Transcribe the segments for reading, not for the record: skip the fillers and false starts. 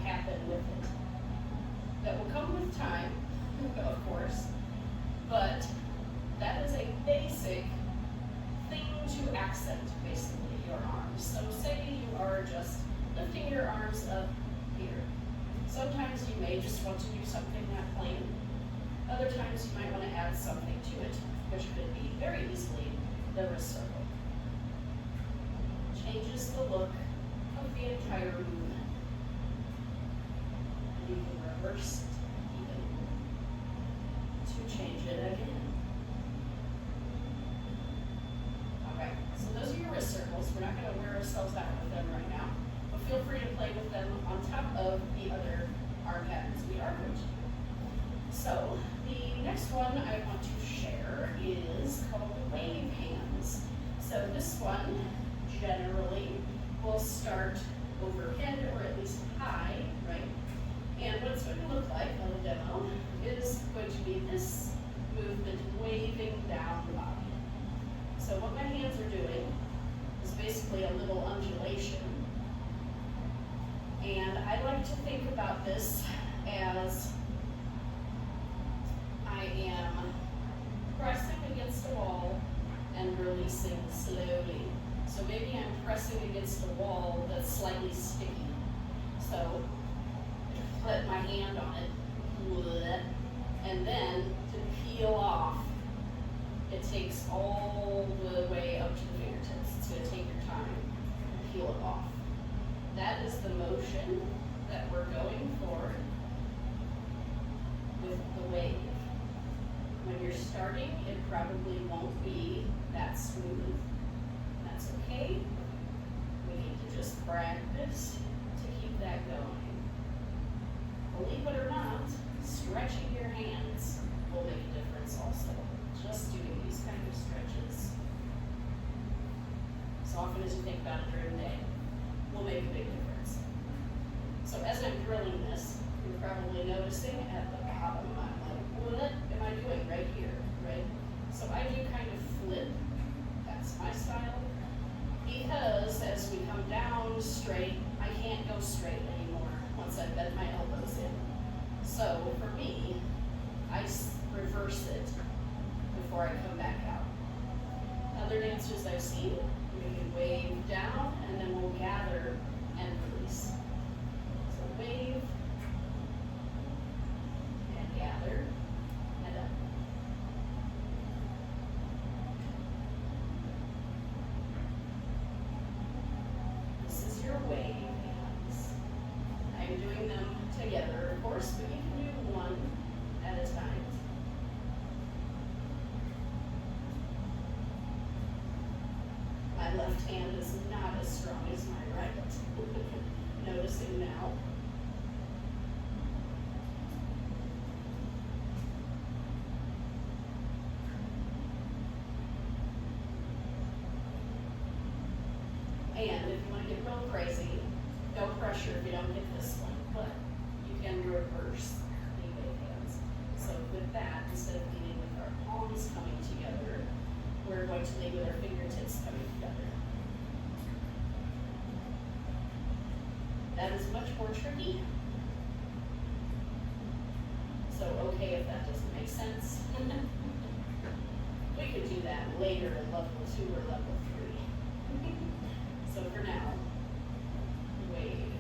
happen with it. That will come with time, of course, but that is a basic thing to accent, basically, your arms. So say you are just lifting your arms up here. Sometimes you may just want to do something that plain. Other times you might want to add something to it, which could be very easily the wrist circle. Changes the look of the entire movement. And you can reverse it even to change it again. Alright, so those are your wrist circles. We're not going to wear ourselves out with them right now, but feel free to play with them on top of the other arm patterns we are going to do. So, the next one I want to share is called wave hands. So this one generally will start overhead or at least high, right? And what it's going to look like on the demo is going to be this movement waving down the body. So what my hands are doing is basically a little undulation. And I like to think about this as I am pressing against a wall and releasing slowly. So maybe I'm pressing against a wall that's slightly sticky. So put my hand on it, and then to peel off, it takes all the way up to the fingertips. It's going to take your time to peel it off. That is the motion that we're going for with the wave. When you're starting, it probably won't be that smooth. That's okay. We need to just practice to keep that going. Believe it or not, stretching your hands will make a difference also. Just doing these kind of stretches, as often as you think about it during the day, will make a big difference. So as I'm drilling this, you're probably noticing at the bottom, I'm like, what am I doing right here, right? So I do kind of flip. That's my style. Because as we come down straight, I can't go straight anymore once I bend my elbows in. So for me, I reverse it before I come back out. Other dancers I've seen, we can wave down and then we'll gather and release. So wave and gather and up. This is your wave hands. I'm doing them together, of course, but you can do one at a time. My left hand is not as strong as my right. Noticing now. And if you want to get real crazy, no pressure if you don't get this one, but you can reverse the wave hands. So with that, instead of leading with our palms coming together, we're going to lead with our fingertips coming together. That is much more tricky. So okay if that doesn't make sense. We could do that later in level 2 or level 3. So for now, wave.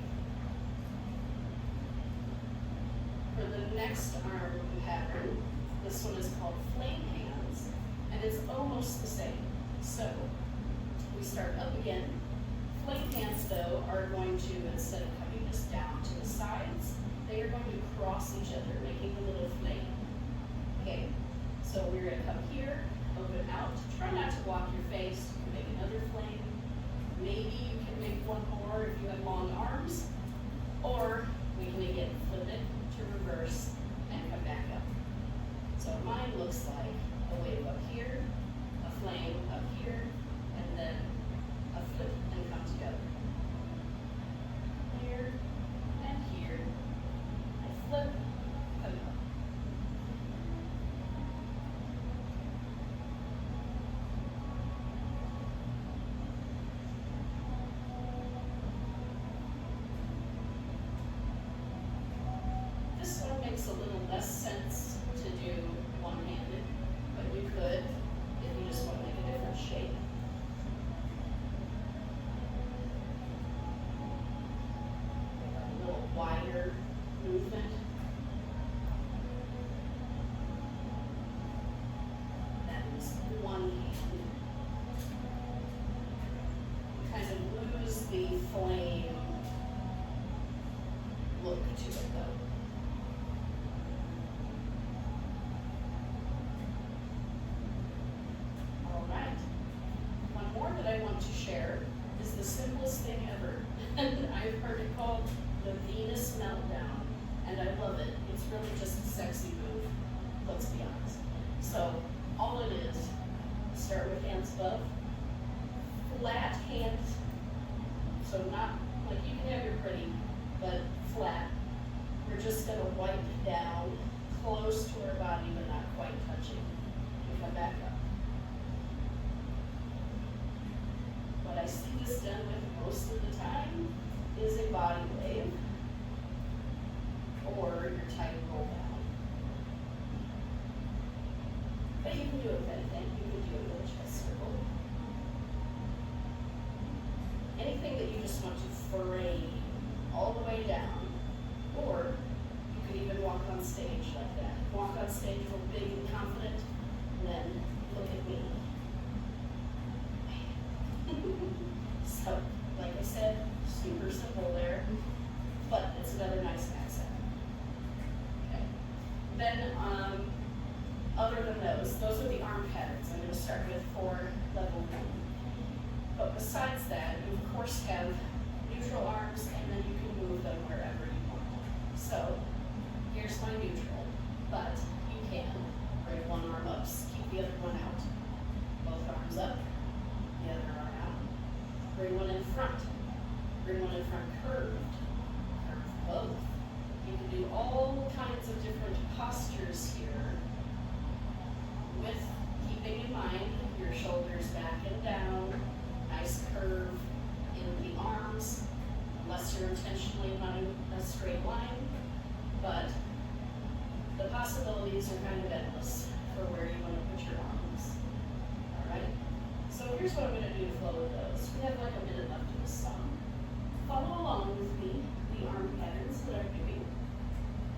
For the next arm pattern, this one is called flame hands, and it's almost the same. So we start up again. Flame hands, though, are going to, instead of coming just down to the sides, they are going to cross each other, making a little flame. Okay, so we're going to come here, open out. Try not to block your face. You can make another flame. Maybe you can make one more if you have long arms, or we can again flip it to reverse and come back up. So mine looks like a wave up here, a flame up here, and then a flip and come together. Here and here, I flip, come up. makes a little less sense to do one-handed, but you could if you just want to make a different shape. A little wider movement. That is one hand. Kind of lose the flame look to it though. All right. One more that I want to share is the simplest thing ever. I've heard it called the Venus meltdown, and I love it. It's really just a sexy move, let's be honest. So all it is, start with hands above, flat hands, so not, like you can have your pretty, but flat. We're just gonna wipe down close to our body, but not quite touching. We come back up. What I see this done with most of the time is a body wave or your tight roll down. But you can do it with anything. You can do it with a chest circle. Anything that you just want to frame all the way down, or you could even walk on stage like that. Walk on stage real big and confident, and then look at me. So, like I said, super simple there, but it's another nice accent. Okay. Then, other than those are the arm patterns. I'm going to start with for level 1. But besides that, you of course have neutral arms, and then you can move them wherever you want. So, here's my neutral, but you can bring one arm up, keep the other one out. Both arms up, the other arm out. Bring one in front. Bring one in front curved. Curve both. You can do all kinds of different postures here with keeping in mind your shoulders back and down, nice curve in the arms, unless you're intentionally running a straight line, but the possibilities are kind of endless for where you want to put your arms. All right? So here's what I'm going to do to flow with those. We have like a minute left in the song. Follow along with me, the arm patterns that I'm doing,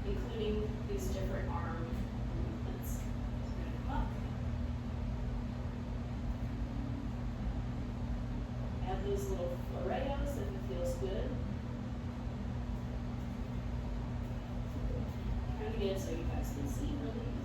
including these different arm movements. So we're going to come up. Add those little floreos if it feels good. Trying to get it so you guys can see really.